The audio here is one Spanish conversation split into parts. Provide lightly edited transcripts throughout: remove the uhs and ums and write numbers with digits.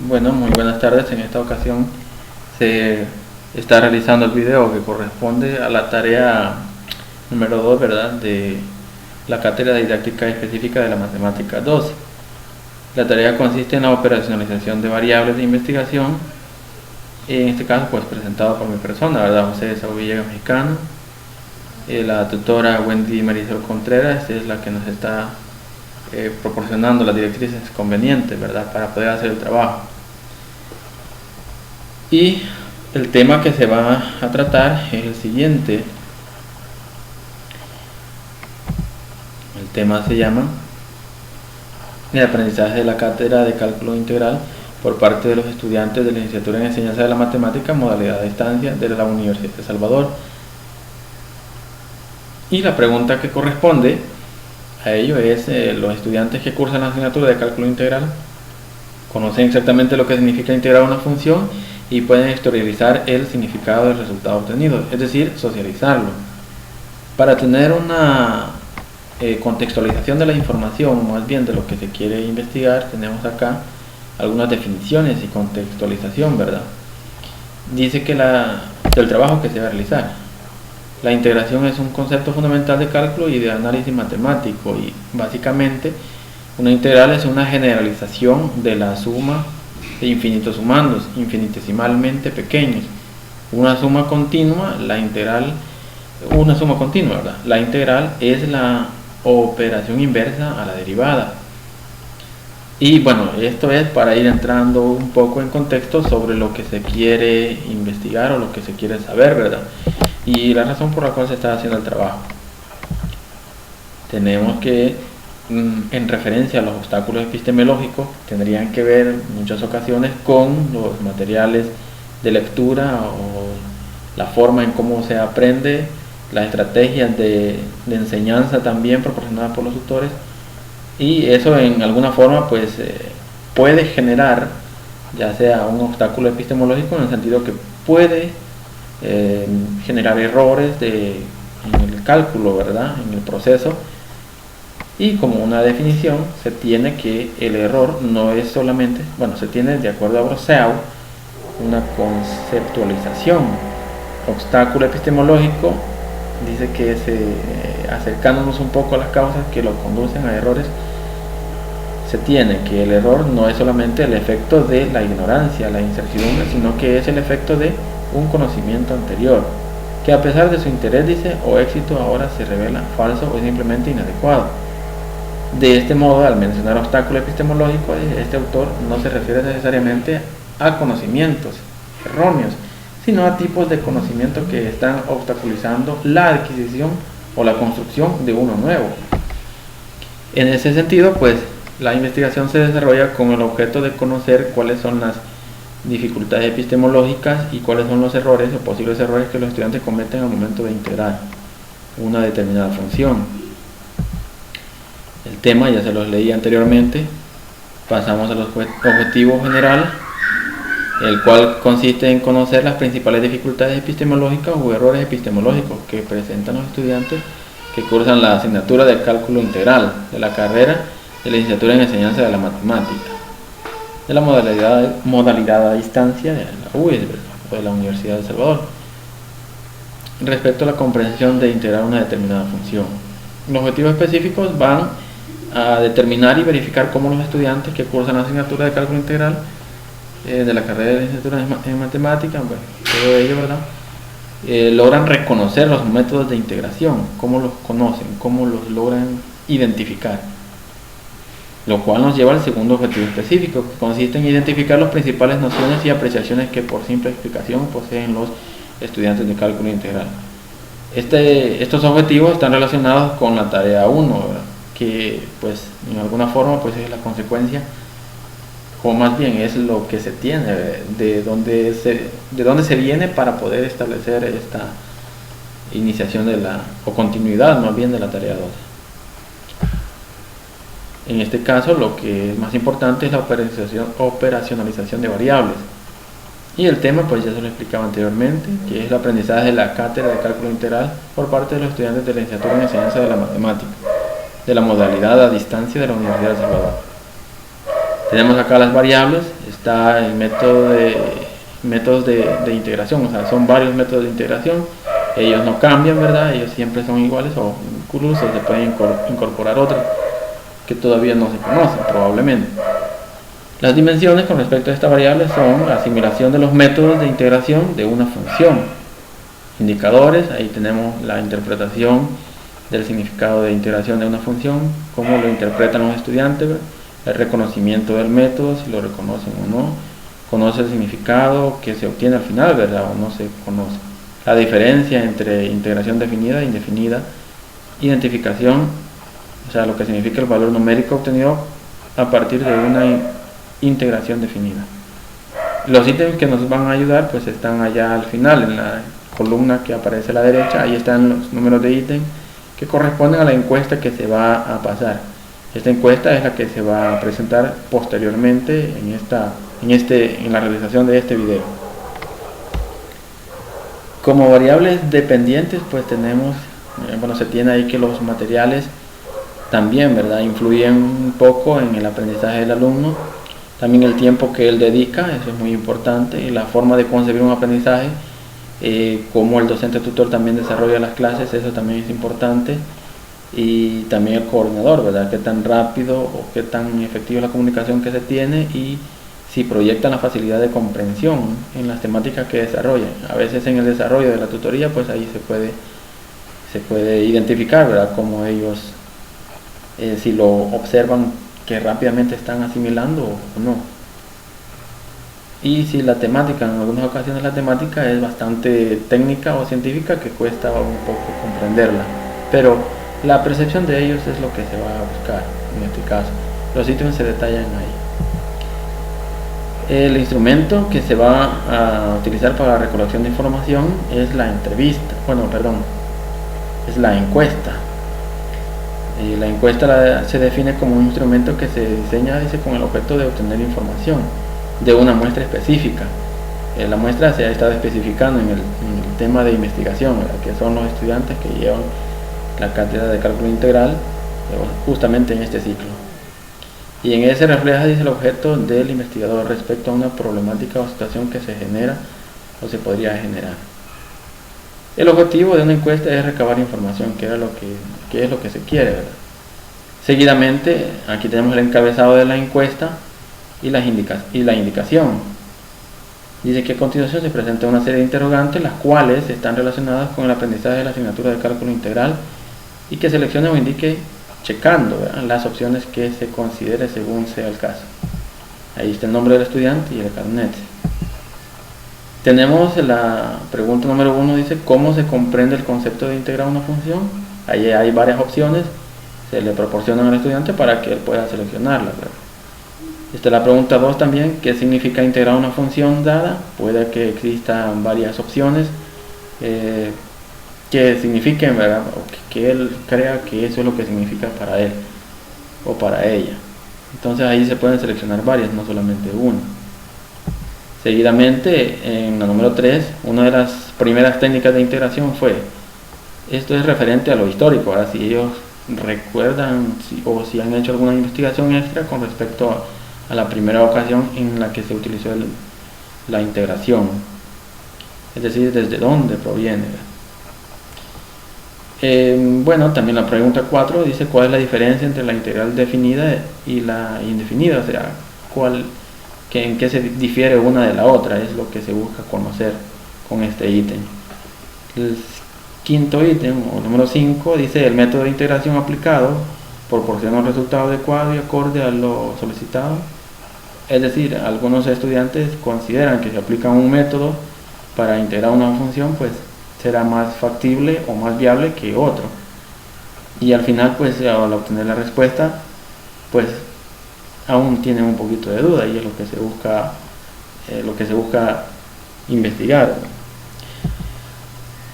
Bueno, muy buenas tardes. En esta ocasión se está realizando el video que corresponde a la tarea número 2, ¿verdad?, de la cátedra didáctica específica de la matemática 2. La tarea consiste en la operacionalización de variables de investigación, en este caso pues presentado por mi persona, ¿verdad?, José Saúl Villegas Mexicano. La tutora Wendy Marisol Contreras es la que nos está proporcionando las directrices convenientes, ¿verdad?, para poder hacer el trabajo. Y el tema que se va a tratar es el siguiente. El tema se llama el aprendizaje de la cátedra de cálculo integral por parte de los estudiantes de la licenciatura en enseñanza de la matemática, modalidad de distancia de la Universidad de El Salvador. Y la pregunta que corresponde a ello es, los estudiantes que cursan la asignatura de cálculo integral conocen exactamente lo que significa integrar una función y pueden exteriorizar el significado del resultado obtenido, es decir, socializarlo. Para tener una contextualización de la información, más bien de lo que se quiere investigar, tenemos acá algunas definiciones y contextualización, ¿verdad? Dice que del trabajo que se va a realizar. La integración es un concepto fundamental de cálculo y de análisis matemático, y básicamente una integral es una generalización de la suma de infinitos sumandos, infinitesimalmente pequeños. Una suma continua, ¿verdad? La integral es la operación inversa a la derivada. Y bueno, esto es para ir entrando un poco en contexto sobre lo que se quiere investigar o lo que se quiere saber, ¿verdad? Y la razón por la cual se está haciendo el trabajo. Tenemos que, en referencia a los obstáculos epistemológicos, tendrían que ver en muchas ocasiones con los materiales de lectura o la forma en cómo se aprende, las estrategias de enseñanza también proporcionadas por los tutores, y eso en alguna forma pues puede generar ya sea un obstáculo epistemológico en el sentido que puede generar errores en el cálculo, ¿verdad?, en el proceso. Y como una definición se tiene que el error no es solamente, se tiene, de acuerdo a Brosseau, una conceptualización. Obstáculo epistemológico dice que acercándonos un poco a las causas que lo conducen a errores, se tiene que el error no es solamente el efecto de la ignorancia, la incertidumbre, sino que es el efecto de un conocimiento anterior, que a pesar de su interés, dice, o éxito, ahora se revela falso o simplemente inadecuado. De este modo, al mencionar obstáculo epistemológico, este autor no se refiere necesariamente a conocimientos erróneos, sino a tipos de conocimiento que están obstaculizando la adquisición o la construcción de uno nuevo. En ese sentido, pues, la investigación se desarrolla con el objeto de conocer cuáles son las dificultades epistemológicas y cuáles son los errores o posibles errores que los estudiantes cometen al momento de integrar una determinada función. El tema ya se los leí anteriormente. Pasamos al objetivo general, el cual consiste en conocer las principales dificultades epistemológicas o errores epistemológicos que presentan los estudiantes que cursan la asignatura de cálculo integral de la carrera de la licenciatura en enseñanza de la matemática, de la modalidad a distancia de la UES o de la Universidad de El Salvador, respecto a la comprensión de integrar una determinada función. Los objetivos específicos van a determinar y verificar cómo los estudiantes que cursan la asignatura de cálculo integral de la carrera de licenciatura en matemática, todo ello, ¿verdad?, logran reconocer los métodos de integración, cómo los conocen, cómo los logran identificar. Lo cual nos lleva al segundo objetivo específico, que consiste en identificar las principales nociones y apreciaciones que por simple explicación poseen los estudiantes de cálculo integral. Estos objetivos están relacionados con la tarea 1, ¿verdad?, que pues en alguna forma pues es la consecuencia, o más bien es lo que se tiene, de dónde se viene para poder establecer esta iniciación o continuidad más bien de la tarea 2. En este caso, lo que es más importante es la operacionalización de variables. Y el tema, pues ya se lo explicaba anteriormente, que es el aprendizaje de la cátedra de cálculo integral por parte de los estudiantes de la licenciatura en enseñanza de la matemática, de la modalidad a distancia de la Universidad de El Salvador. Tenemos acá las variables, está el métodos de integración, o sea, son varios métodos de integración, ellos no cambian, ¿verdad? Ellos siempre son iguales, o incluso se pueden incorporar otros que todavía no se conocen, probablemente. Las dimensiones con respecto a esta variable son la asimilación de los métodos de integración de una función. Indicadores, ahí tenemos la interpretación del significado de integración de una función, cómo lo interpretan los estudiantes, ¿verdad? El reconocimiento del método, si lo reconocen o no, conoce el significado que se obtiene al final, ¿verdad? O no se conoce. La diferencia entre integración definida e indefinida, identificación, o sea, lo que significa el valor numérico obtenido a partir de una integración definida. Los ítems que nos van a ayudar pues están allá al final, en la columna que aparece a la derecha, ahí están los números de ítem que corresponden a la encuesta que se va a pasar. Esta encuesta es la que se va a presentar posteriormente en la realización de este video. Como variables dependientes pues tenemos, se tiene ahí que los materiales también, ¿verdad?, influyen un poco en el aprendizaje del alumno. También el tiempo que él dedica, eso es muy importante, y la forma de concebir un aprendizaje, cómo el docente tutor también desarrolla las clases, eso también es importante. Y también el coordinador, ¿verdad?, qué tan rápido o qué tan efectiva es la comunicación que se tiene y si proyectan la facilidad de comprensión en las temáticas que desarrollan. A veces en el desarrollo de la tutoría, pues ahí se puede identificar, ¿verdad?, cómo ellos, si lo observan que rápidamente están asimilando o no. Y si la temática, en algunas ocasiones la temática es bastante técnica o científica, que cuesta un poco comprenderla, pero la percepción de ellos es lo que se va a buscar en este caso. Los ítems se detallan ahí. El instrumento que se va a utilizar para la recolección de información es la es la encuesta. La encuesta se define como un instrumento que se diseña con el objeto de obtener información de una muestra específica. La muestra se ha estado especificando en el tema de investigación, ¿verdad?, que son los estudiantes que llevan la cátedra de cálculo integral justamente en este ciclo. Y en ese refleja, dice, el objeto del investigador respecto a una problemática o situación que se genera o se podría generar. El objetivo de una encuesta es recabar información, que es lo que se quiere, ¿verdad? Seguidamente, aquí tenemos el encabezado de la encuesta y la indicación. Dice que a continuación se presenta una serie de interrogantes, las cuales están relacionadas con el aprendizaje de la asignatura de cálculo integral, y que seleccione o indique checando, ¿verdad?, las opciones que se considere según sea el caso. Ahí está el nombre del estudiante y el carnet. Tenemos la pregunta número 1, dice ¿cómo se comprende el concepto de integrar una función? Ahí hay varias opciones, se le proporcionan al estudiante para que él pueda seleccionarlas, ¿verdad? Esta es la pregunta 2 también, ¿qué significa integrar una función dada? Puede que existan varias opciones que signifiquen, ¿verdad?, o que él crea que eso es lo que significa para él o para ella. Entonces ahí se pueden seleccionar varias, no solamente una. Seguidamente, en la número 3, una de las primeras técnicas de integración fue, esto es referente a lo histórico, ahora si ellos recuerdan o si han hecho alguna investigación extra con respecto a la primera ocasión en la que se utilizó la integración, es decir, desde dónde proviene. También la pregunta 4 dice cuál es la diferencia entre la integral definida y la indefinida, o sea, en qué se difiere una de la otra, es lo que se busca conocer con este ítem. El quinto ítem, o número 5, dice el método de integración aplicado proporciona un resultado adecuado y acorde a lo solicitado. Es decir, algunos estudiantes consideran que si aplican un método para integrar una función, pues será más factible o más viable que otro. Y al final, pues al obtener la respuesta, pues aún tienen un poquito de duda y es lo que se busca investigar.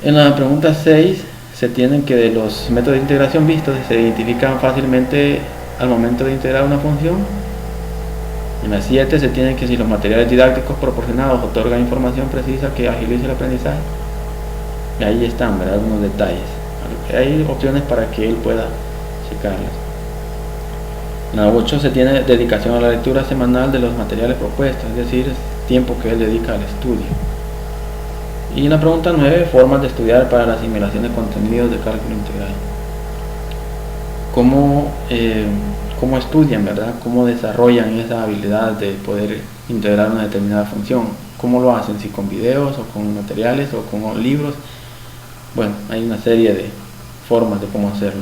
En la pregunta 6 se tienen que de los métodos de integración vistos se identifican fácilmente al momento de integrar una función. En la 7 se tienen que si los materiales didácticos proporcionados otorgan información precisa que agilice el aprendizaje. Y ahí están, ¿verdad?, algunos detalles. Hay opciones para que él pueda checarlas. En la 8 se tiene dedicación a la lectura semanal de los materiales propuestos, es decir, es tiempo que él dedica al estudio. Y en la pregunta 9, formas de estudiar para la asimilación de contenidos de cálculo integral. ¿Cómo estudian, verdad? ¿Cómo desarrollan esa habilidad de poder integrar una determinada función? ¿Cómo lo hacen? ¿Si con videos o con materiales o con libros? Bueno, hay una serie de formas de cómo hacerlo.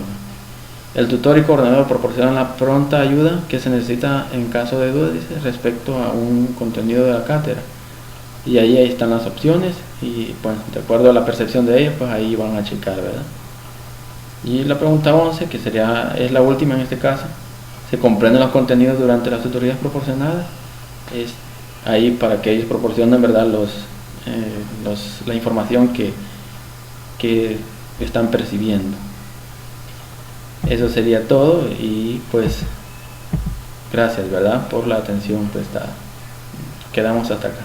El tutor y coordinador proporcionan la pronta ayuda que se necesita en caso de dudas respecto a un contenido de la cátedra. Y ahí están las opciones y pues de acuerdo a la percepción de ellos, pues ahí van a checar, ¿verdad? Y la pregunta 11, que es la última en este caso, ¿se comprenden los contenidos durante las tutorías proporcionadas? Es ahí para que ellos proporcionen, ¿verdad?, la información que están percibiendo. Eso sería todo y pues gracias, ¿verdad?, por la atención prestada. Quedamos hasta acá.